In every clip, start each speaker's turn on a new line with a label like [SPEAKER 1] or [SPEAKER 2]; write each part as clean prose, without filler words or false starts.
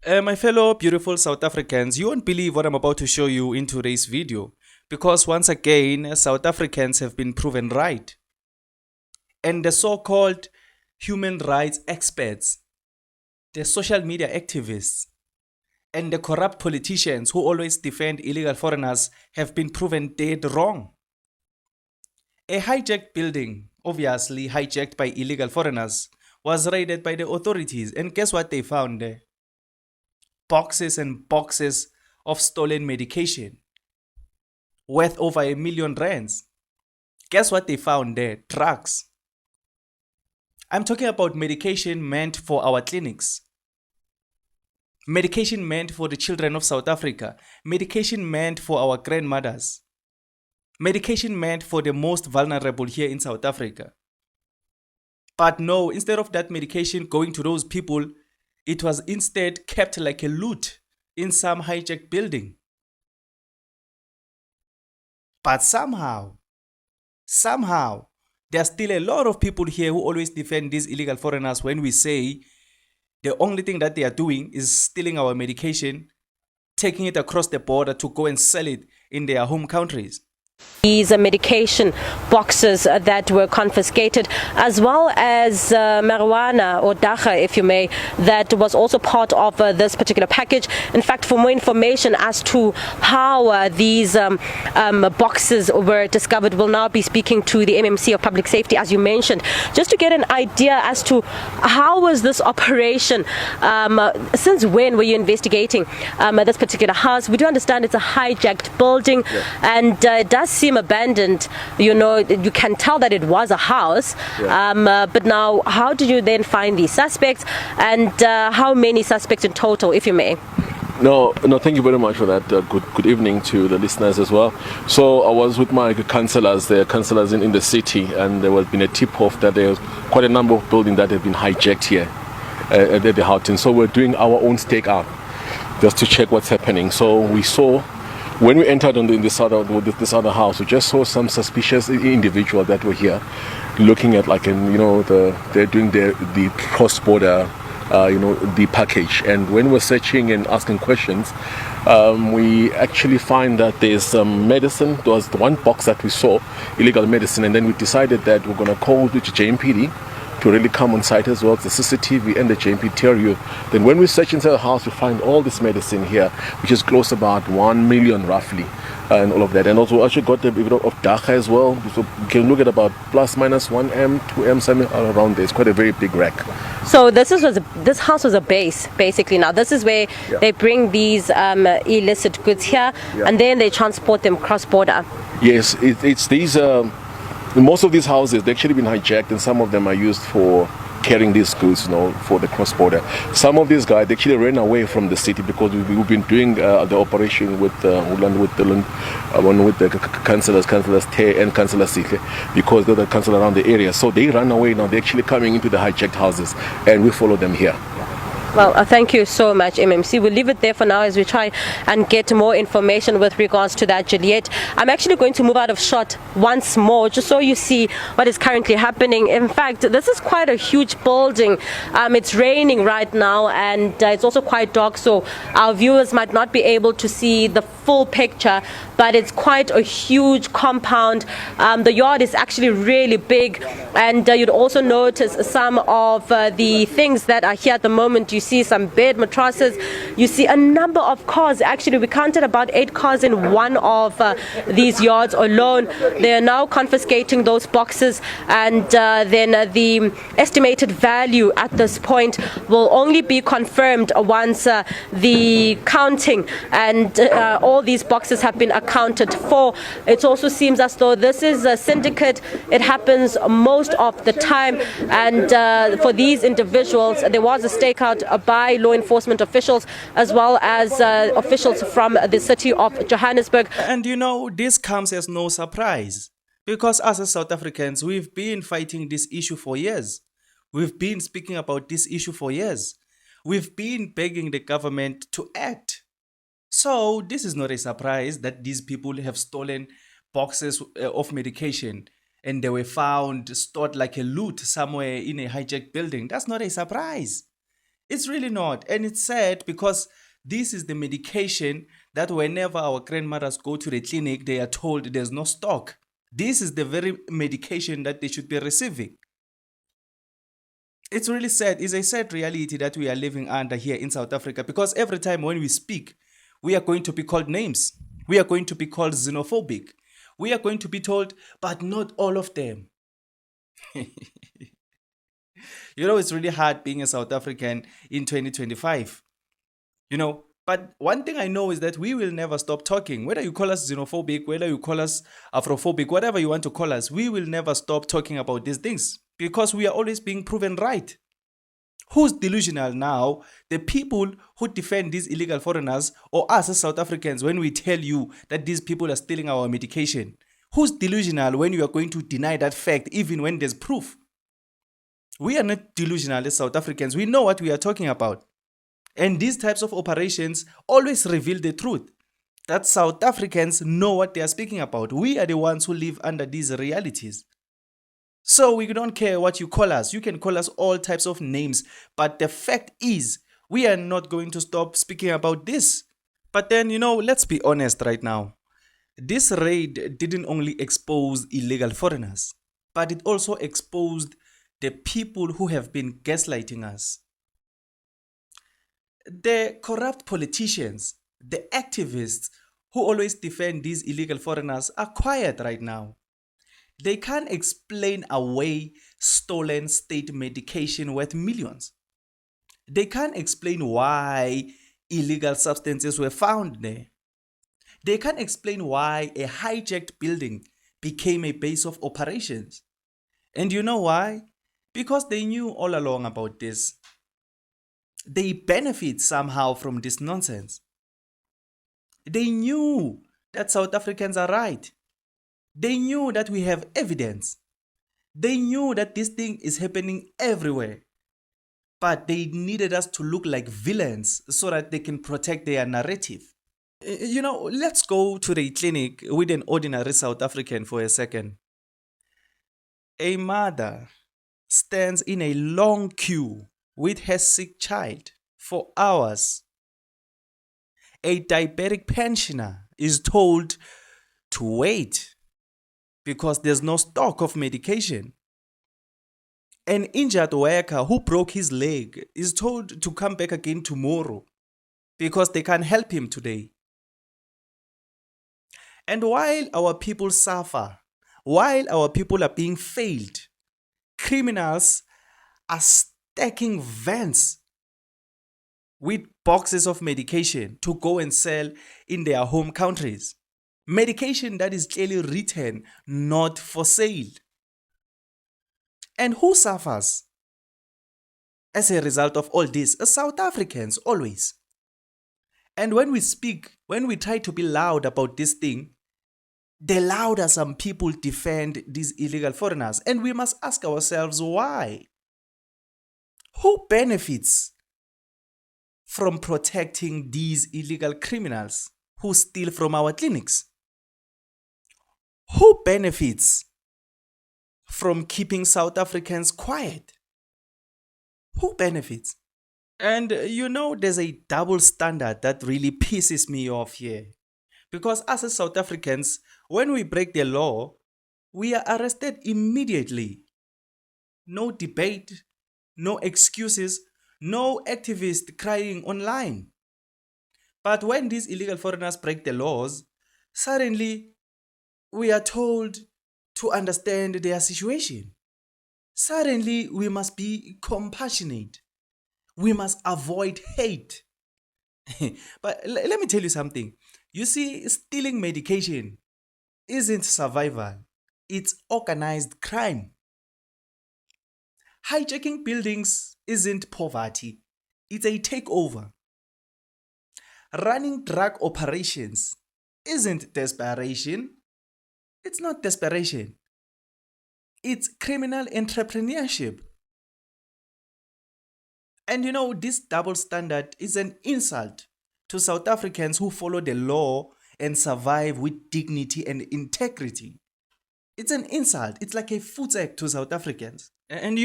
[SPEAKER 1] My fellow beautiful South Africans, you won't believe what I'm about to show you in today's video because once again, South Africans have been proven right. And the so-called human rights experts, the social media activists, and the corrupt politicians who always defend illegal foreigners have been proven dead wrong. A hijacked building, obviously hijacked by illegal foreigners, was raided by the authorities, and guess what they found there? Boxes and boxes of stolen medication worth over R1 million. Guess what they found there? Drugs. I'm talking about medication meant for our clinics, medication meant for the children of South Africa, medication meant for our grandmothers, medication meant for the most vulnerable here in South Africa. But no, instead of that medication going to those people, it was instead kept like a loot in some hijacked building. But somehow, there are still a lot of people here who always defend these illegal foreigners when we say the only thing that they are doing is stealing our medication, taking it across the border to go and sell it in their home countries.
[SPEAKER 2] These medication boxes that were confiscated, as well as marijuana or dacha, if you may, that was also part of this particular package. In fact, for more information as to how these boxes were discovered, we'll now be speaking to the MMC of Public Safety, as you mentioned, just to get an idea as to how was this operation, since when were you investigating this particular house? We do understand it's a hijacked building, and it does seem abandoned. You know, you can tell that it was a house. But now, how did you then find these suspects, and how many suspects in total, if you may?
[SPEAKER 3] No, thank you very much for that. Good evening to the listeners as well. So I was with my councillors, the councillors in the city, and there was been a tip-off that there was quite a number of buildings that have been hijacked here at the Houghton. So we're doing our own stakeout just to check what's happening. So we saw, when we entered on this other house, we just saw some suspicious individuals that were here, looking at they're doing the cross-border, the package. And when we're searching and asking questions, we actually find that there's some medicine. There was one box that we saw, illegal medicine, and then we decided that we're going to call the JMPD to really come on site as well, the CCTV and the JMP TRU. Then when we search inside the house, we find all this medicine here, which is close about 1 million roughly, and all of that. And also actually got a bit of dacha as well, so we can look at about plus minus 1M, 2M, something around there. It's quite a very big rack.
[SPEAKER 2] So this house was a base, basically. Now this is where they bring these illicit goods here, and then they transport them cross-border.
[SPEAKER 3] Yes, it's these... most of these houses, they've actually been hijacked, and some of them are used for carrying these goods, for the cross-border. Some of these guys, they actually ran away from the city because we've been doing the operation with the councillors Te and Councillor Sihle, because they're the councillor around the area. So they ran away now. They're actually coming into the hijacked houses, and we follow them here.
[SPEAKER 2] Well, thank you so much, MMC. We'll leave it there for now as we try and get more information with regards to that, Juliet. I'm actually going to move out of shot once more, just so you see what is currently happening. In fact, this is quite a huge building. It's raining right now, and it's also quite dark, so our viewers might not be able to see the full picture, but it's quite a huge compound. The yard is actually really big, and you'd also notice some of the things that are here at the moment. You see some bed mattresses, you see a number of cars. Actually, we counted about 8 cars in one of these yards alone. They are now confiscating those boxes, and then the estimated value at this point will only be confirmed once the counting and all these boxes have been accounted for. It also seems as though this is a syndicate. It happens most of the time, and for these individuals, there was a stakeout by law enforcement officials as well as officials from the city of Johannesburg.
[SPEAKER 1] And this comes as no surprise, because us as South Africans, we've been fighting this issue for years. We've been speaking about this issue for years. We've been begging the government to act. So this is not a surprise that these people have stolen boxes of medication and they were found stored like a loot somewhere in a hijacked building. That's not a surprise. It's really not. And it's sad because this is the medication that whenever our grandmothers go to the clinic, they are told there's no stock. This is the very medication that they should be receiving. It's really sad. It's a sad reality that we are living under here in South Africa because every time when we speak, we are going to be called names. We are going to be called xenophobic. We are going to be told, but not all of them. It's really hard being a South African in 2025. But one thing I know is that we will never stop talking. Whether you call us xenophobic, whether you call us Afrophobic, whatever you want to call us, we will never stop talking about these things because we are always being proven right. Who's delusional now? The people who defend these illegal foreigners or us as South Africans when we tell you that these people are stealing our medication? Who's delusional when you are going to deny that fact even when there's proof? We are not delusional as South Africans. We know what we are talking about. And these types of operations always reveal the truth that South Africans know what they are speaking about. We are the ones who live under these realities. So we don't care what you call us. You can call us all types of names. But the fact is, we are not going to stop speaking about this. But then, let's be honest right now. This raid didn't only expose illegal foreigners, but it also exposed the people who have been gaslighting us. The corrupt politicians, the activists who always defend these illegal foreigners are quiet right now. They can't explain away stolen state medication worth millions. They can't explain why illegal substances were found there. They can't explain why a hijacked building became a base of operations. And you know why? Because they knew all along about this. They benefit somehow from this nonsense. They knew that South Africans are right. They knew that we have evidence. They knew that this thing is happening everywhere. But they needed us to look like villains so that they can protect their narrative. Let's go to the clinic with an ordinary South African for a second. A mother stands in a long queue with her sick child for hours. A diabetic pensioner is told to wait because there's no stock of medication. An injured worker who broke his leg is told to come back again tomorrow because they can't help him today. And while our people suffer, while our people are being failed, criminals are stacking vans with boxes of medication to go and sell in their home countries. Medication that is clearly written not for sale. And who suffers as a result of all this? South Africans, always. And when we speak, when we try to be loud about this thing, the louder some people defend these illegal foreigners. And we must ask ourselves why. Who benefits from protecting these illegal criminals who steal from our clinics? Who benefits from keeping South Africans quiet? Who benefits? And there's a double standard that really pisses me off here. Because as South Africans, when we break the law, we are arrested immediately. No debate, no excuses, no activist crying online. But when these illegal foreigners break the laws, suddenly we are told to understand their situation. Suddenly we must be compassionate. We must avoid hate. But let me tell you something. You see, stealing medication isn't survival. It's organized crime. Hijacking buildings isn't poverty. It's a takeover. Running drug operations isn't desperation. It's not desperation. It's criminal entrepreneurship. And this double standard is an insult to South Africans who follow the law and survive with dignity and integrity. It's an insult. It's like a footsack to South Africans. And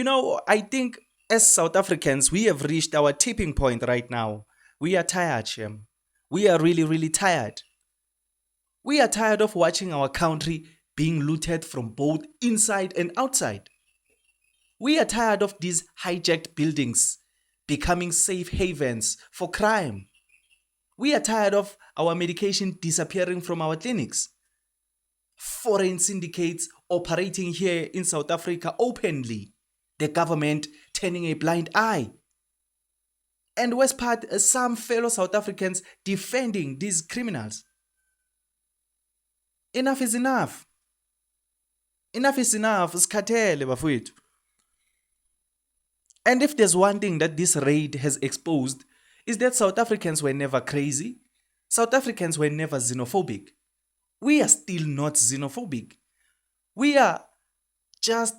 [SPEAKER 1] I think As South Africans, we have reached our tipping point right now. We are tired, Shem. We are really, really tired. We are tired of watching our country being looted from both inside and outside. We are tired of these hijacked buildings becoming safe havens for crime. We are tired of our medication disappearing from our clinics. Foreign syndicates operating here in South Africa openly. The government turning a blind eye. And worst part, some fellow South Africans defending these criminals. Enough is enough. Enough is enough. Sikhathele bafowethu. And if there's one thing that this raid has exposed, is that South Africans were never crazy. South Africans were never xenophobic. We are still not xenophobic. We are just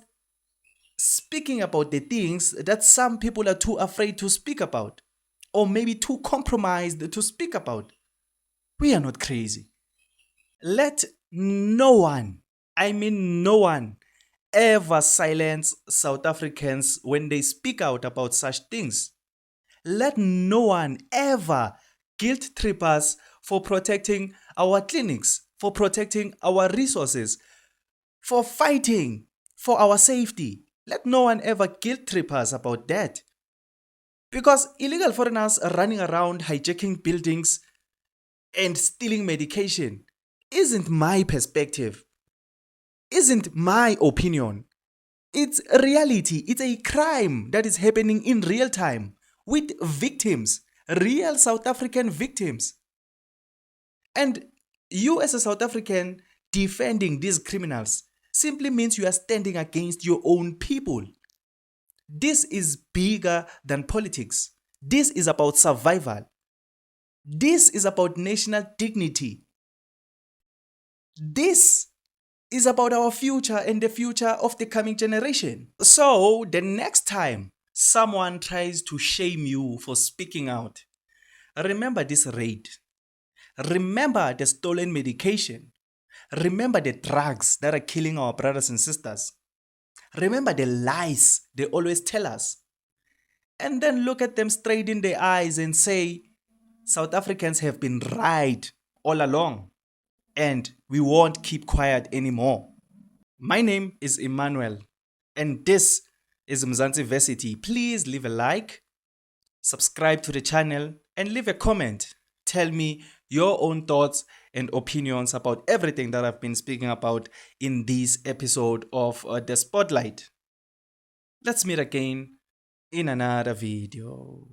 [SPEAKER 1] speaking about the things that some people are too afraid to speak about, or maybe too compromised to speak about. We are not crazy. Let no one, I mean no one, ever silence South Africans when they speak out about such things. Let no one ever guilt trip us for protecting our clinics, for protecting our resources, for fighting for our safety. Let no one ever guilt trip us about that. Because illegal foreigners are running around hijacking buildings and stealing medication isn't my perspective, isn't my opinion. It's a reality. It's a crime that is happening in real time with victims, real South African victims. And you as a South African defending these criminals simply means you are standing against your own people. This is bigger than politics. This is about survival. This is about national dignity. This is about our future and the future of the coming generation. So, the next time someone tries to shame you for speaking out, remember this raid. Remember the stolen medication. Remember the drugs that are killing our brothers and sisters. Remember the lies they always tell us. And then look at them straight in the eyes and say, South Africans have been right all along, and we won't keep quiet anymore. My name is Emmanuel, and this is Mzansi Versity. Please leave a like, subscribe to the channel, and leave a comment. Tell me your own thoughts and opinions about everything that I've been speaking about in this episode of The Spotlight. Let's meet again in another video.